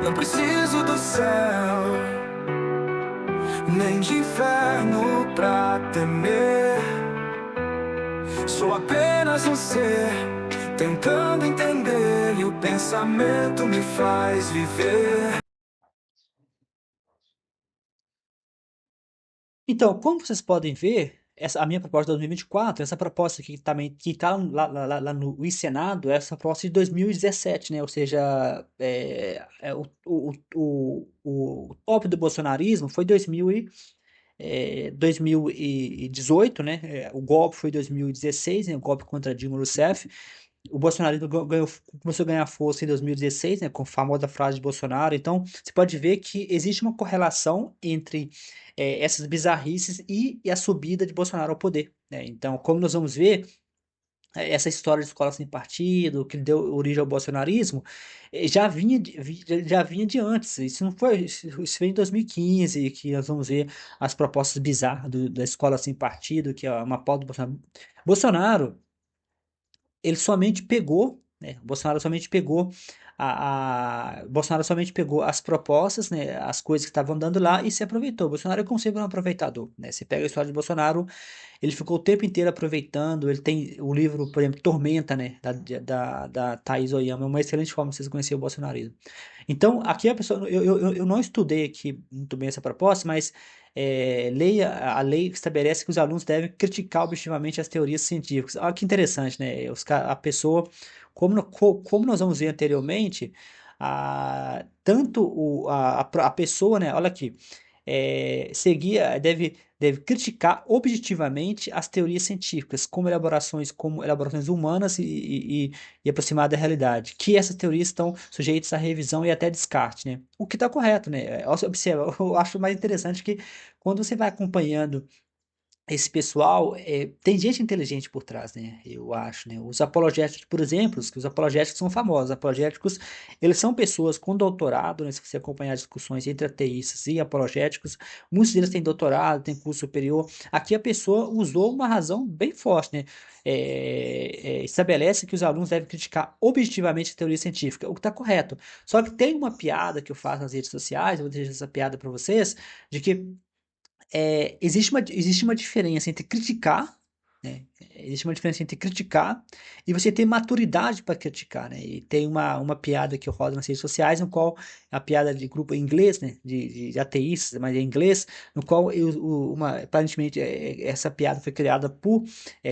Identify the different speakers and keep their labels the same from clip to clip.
Speaker 1: Não preciso do céu, nem de inferno pra temer. Sou apenas um ser tentando entender, e o pensamento me faz viver.
Speaker 2: Então, como vocês podem ver, a minha proposta de 2024, essa proposta aqui também, que está lá no Senado, é essa proposta de 2017, né? Ou seja, o top do bolsonarismo foi 2018, né? O golpe foi 2016, né? O golpe contra Dilma Rousseff. O bolsonarismo começou a ganhar força em 2016, né, com a famosa frase de Bolsonaro. Então, você pode ver que existe uma correlação entre essas bizarrices e a subida de Bolsonaro ao poder, né? Então, como nós vamos ver, essa história de escola sem partido, que deu origem ao bolsonarismo, já vinha de antes. Isso não foi, isso veio em 2015, que nós vamos ver as propostas bizarras da escola sem partido, que é uma pauta do Bolsonaro. Bolsonaro ele somente pegou, né? O Bolsonaro somente pegou Bolsonaro somente pegou as propostas, né? As coisas que estavam dando lá e se aproveitou. O Bolsonaro é como sempre um aproveitador, né? Você pega a história de Bolsonaro, ele ficou o tempo inteiro aproveitando. Ele tem o livro, por exemplo, Tormenta, né? Da Thaís Oyama, é uma excelente forma de vocês conhecerem o bolsonarismo. Então, aqui a pessoa, eu não estudei aqui muito bem essa proposta, mas a lei estabelece que os alunos devem criticar objetivamente as teorias científicas. Olha que interessante, né? A pessoa, como nós vamos ver anteriormente, tanto a pessoa, né? Olha aqui, deve criticar objetivamente as teorias científicas, como elaborações humanas e aproximar da realidade, que essas teorias estão sujeitas à revisão e até descarte, né? O que está correto, né? Observa, eu acho mais interessante que quando você vai acompanhando esse pessoal, tem gente inteligente por trás, né? Eu acho, né? Os apologéticos, por exemplo, que os apologéticos são famosos. Os apologéticos, eles são pessoas com doutorado, né? Se você acompanhar discussões entre ateístas e apologéticos, muitos deles têm doutorado, têm curso superior. Aqui a pessoa usou uma razão bem forte, né? Estabelece que os alunos devem criticar objetivamente a teoria científica, o que está correto. Só que tem uma piada que eu faço nas redes sociais, eu vou deixar essa piada para vocês, de que existe uma diferença entre criticar, né? Existe uma diferença entre criticar e você ter maturidade para criticar, né? E tem uma piada que roda nas redes sociais, no qual a piada de grupo em inglês, né? De ateístas, mas em inglês, no qual aparentemente essa piada foi criada por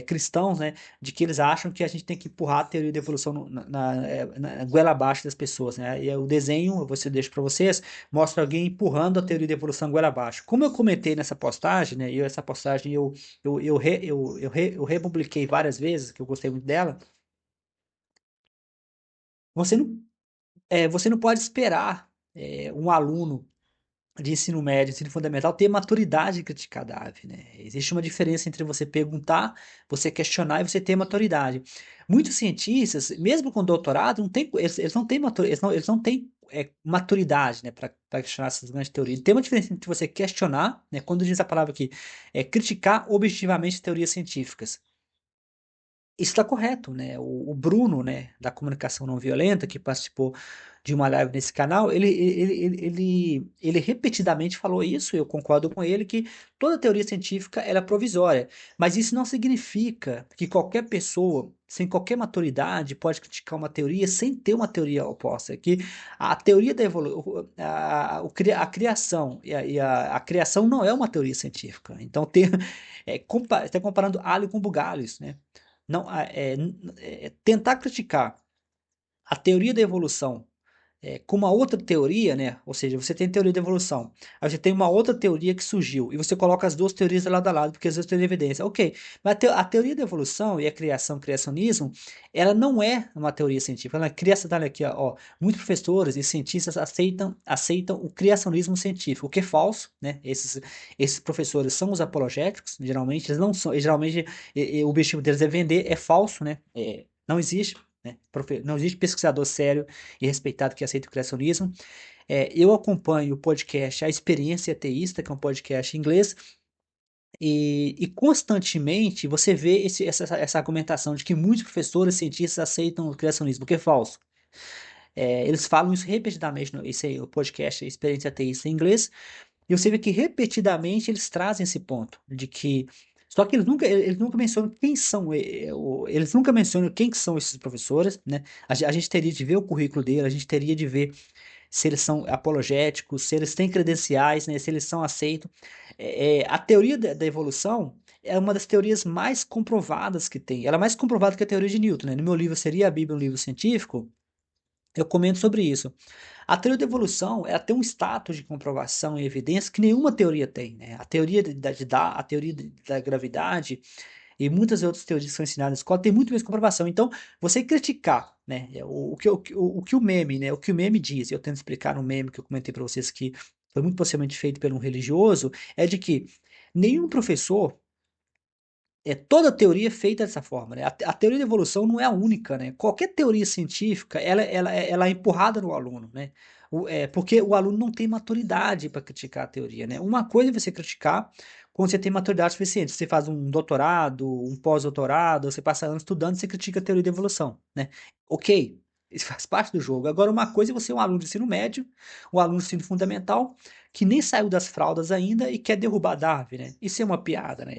Speaker 2: cristãos, né? De que eles acham que a gente tem que empurrar a teoria da evolução na goela abaixo das pessoas, né? E o desenho, você deixa para vocês, mostra alguém empurrando a teoria da evolução goela abaixo. Como eu comentei nessa postagem, né? Essa postagem eu republiquei várias vezes, que eu gostei muito dela. Você não, você não pode esperar um aluno de ensino médio, ensino fundamental, ter maturidade de criticar a ave, né? Existe uma diferença entre você perguntar, você questionar e você ter maturidade. Muitos cientistas, mesmo com doutorado, eles não têm eles não têm maturidade, né, para questionar essas grandes teorias. Tem uma diferença entre você questionar, né, quando diz a palavra aqui, criticar objetivamente teorias científicas. Isso está correto, né? O Bruno, né, da comunicação não violenta, que participou de uma live nesse canal, ele repetidamente falou isso, eu concordo com ele, que toda teoria científica ela é provisória. Mas isso não significa que qualquer pessoa, sem qualquer maturidade, pode criticar uma teoria sem ter uma teoria oposta. Que a teoria da evolução, a criação a criação não é uma teoria científica. Então, está comparando alho com bugalhos, né? Não, tentar criticar a teoria da evolução com uma outra teoria, né? Ou seja, você tem teoria da evolução, aí você tem uma outra teoria que surgiu, e você coloca as duas teorias lado a lado, porque as duas têm evidência. Ok, mas a teoria da evolução e a criacionismo, ela não é uma teoria científica, ela é criação, tá aqui, ó, muitos professores e cientistas aceitam o criacionismo científico, o que é falso, né? Esses professores são os apologéticos, geralmente, eles não são, geralmente o objetivo deles é vender, é falso, né? Não existe. Né? Não existe pesquisador sério e respeitado que aceita o criacionismo. Eu acompanho o podcast A Experiência Ateísta, que é um podcast em inglês, e constantemente você vê essa argumentação de que muitos professores cientistas aceitam o criacionismo, o que é falso. Eles falam isso repetidamente, esse aí, o podcast Experiência Ateísta em inglês, e você vê que repetidamente eles trazem esse ponto, de que. Só que eles nunca mencionam quem são, eles nunca mencionam quem que são esses professores, né? A gente teria de ver o currículo dele, a gente teria de ver se eles são apologéticos, se eles têm credenciais, né, se eles são aceitos. A teoria da evolução é uma das teorias mais comprovadas que tem. Ela é mais comprovada que a teoria de Newton, né? No meu livro Seria a Bíblia um livro científico? Eu comento sobre isso. A teoria da evolução, ela tem um status de comprovação e evidência que nenhuma teoria tem, né? A teoria a teoria da gravidade e muitas outras teorias que são ensinadas na escola tem muito mais comprovação. Então, você criticar, né, o que o meme, né, o que o meme diz, eu tento explicar no meme que eu comentei para vocês que foi muito possivelmente feito por um religioso, é de que nenhum professor toda teoria é feita dessa forma, né? A teoria da evolução não é a única, né? Qualquer teoria científica, ela é empurrada no aluno, né? Porque o aluno não tem maturidade para criticar a teoria, né? Uma coisa é você criticar quando você tem maturidade suficiente. Você faz um doutorado, um pós-doutorado, você passa anos estudando, você critica a teoria da evolução, né? Ok, isso faz parte do jogo. Agora, uma coisa é você um aluno de ensino médio, um aluno de ensino fundamental, que nem saiu das fraldas ainda e quer derrubar Darwin, né? Isso é uma piada, né?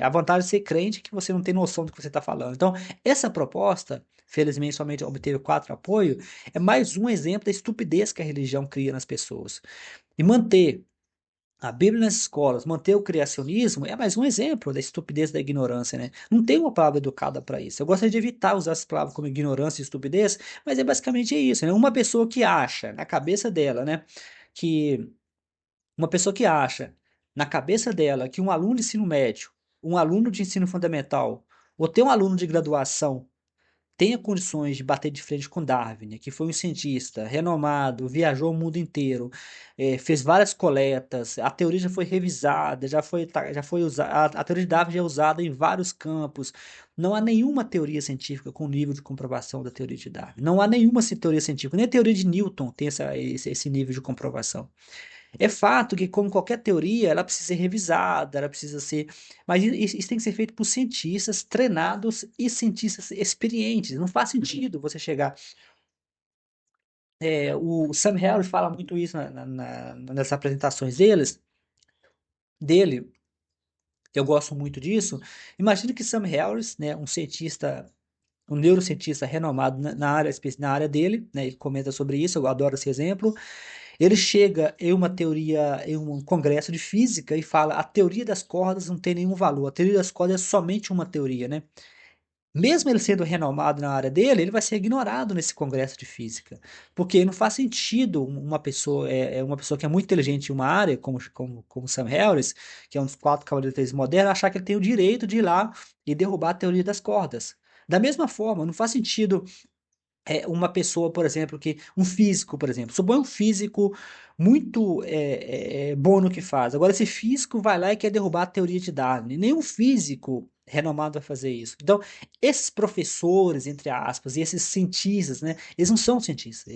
Speaker 2: A vantagem de ser crente é que você não tem noção do que você está falando. Então, essa proposta, felizmente somente obteve 4 apoios, é mais um exemplo da estupidez que a religião cria nas pessoas. E manter a Bíblia nas escolas, manter o criacionismo é mais um exemplo da estupidez da ignorância, né? Não tem uma palavra educada para isso. Eu gostaria de evitar usar essa palavra como ignorância e estupidez, mas é basicamente isso, né? Uma pessoa que acha na cabeça dela, né, que uma pessoa que acha, na cabeça dela, que um aluno de ensino médio, um aluno de ensino fundamental, ou até um aluno de graduação, tenha condições de bater de frente com Darwin, né, que foi um cientista renomado, viajou o mundo inteiro, fez várias coletas, a teoria já foi revisada, já foi usada, a teoria de Darwin já é usada em vários campos. Não há nenhuma teoria científica com nível de comprovação da teoria de Darwin. Não há nenhuma teoria científica, nem a teoria de Newton tem esse nível de comprovação. É fato que, como qualquer teoria, ela precisa ser revisada, ela precisa ser. Mas isso tem que ser feito por cientistas treinados e cientistas experientes. Não faz sentido você chegar. O Sam Harris fala muito isso nas apresentações dele. Eu gosto muito disso. Imagina que Sam Harris, né, um cientista, um neurocientista renomado na área dele, né, ele comenta sobre isso, eu adoro esse exemplo. Ele chega em uma teoria, em um congresso de física e fala: a teoria das cordas não tem nenhum valor, a teoria das cordas é somente uma teoria, né? Mesmo ele sendo renomado na área dele, ele vai ser ignorado nesse congresso de física, porque não faz sentido uma pessoa que é muito inteligente em uma área, como Sam Harris, que é um dos 4 cavaleiros modernos, achar que ele tem o direito de ir lá e derrubar a teoria das cordas. Da mesma forma, não faz sentido uma pessoa, por exemplo, um físico, por exemplo, supõe um físico muito bom no que faz. Agora, esse físico vai lá e quer derrubar a teoria de Darwin. Nenhum físico renomado vai fazer isso. Então, esses professores, entre aspas, e esses cientistas, né, eles não são cientistas.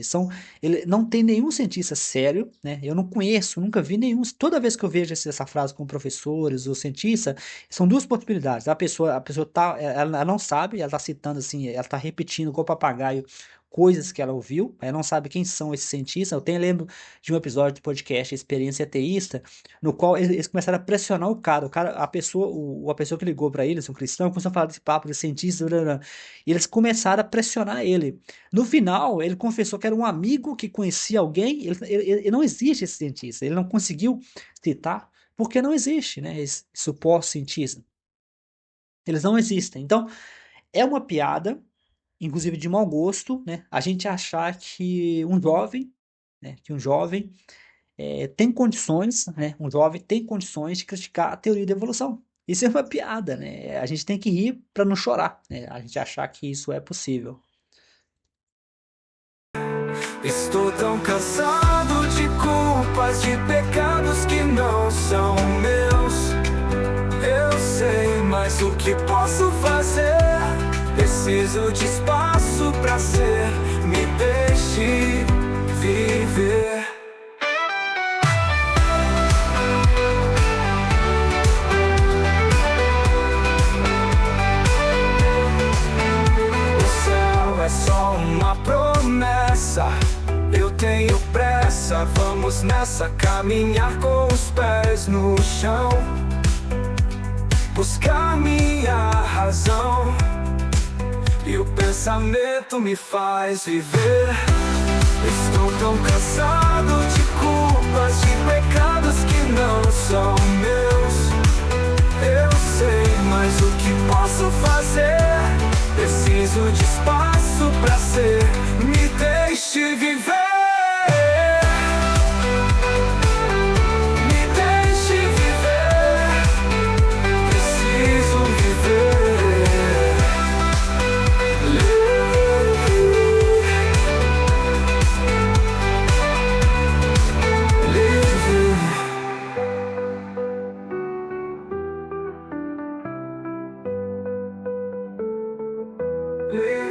Speaker 2: Não tem nenhum cientista sério, né? Eu não conheço, nunca vi nenhum. Toda vez que eu vejo essa frase com professores ou cientistas, são duas possibilidades. A pessoa tá, ela não sabe, ela está citando assim, ela está repetindo igual papagaio coisas que ela ouviu, ela não sabe quem são esses cientistas. Lembro de um episódio do podcast Experiência Ateísta, no qual eles começaram a pressionar a pessoa que ligou para eles, um cristão, começou a falar desse papo de cientista, blá, blá, blá, e eles começaram a pressionar ele. No final, ele confessou que era um amigo que conhecia alguém, ele não existe esse cientista, ele não conseguiu citar, porque não existe, né, esse suposto cientista. Eles não existem. Então, é uma piada, inclusive de mau gosto, né, a gente achar que um jovem, né, tem condições, né, um jovem tem condições de criticar a teoria da evolução. Isso é uma piada, né? A gente tem que rir para não chorar, né? A gente achar que isso é possível.
Speaker 1: Estou tão cansado de culpas, de pecados que não são meus. Eu sei, mas o que posso fazer? Preciso de espaço pra ser. Me deixe viver. O céu é só uma promessa. Vamos nessa caminhar com os pés no chão, buscar minha razão, e o pensamento me faz viver. Estou tão cansado de culpas, de pecados que não são meus. Eu sei, mas o que posso fazer? Preciso de espaço pra ser. Me deixe viver. Me deixe viver. Preciso viver. Livre. Livre.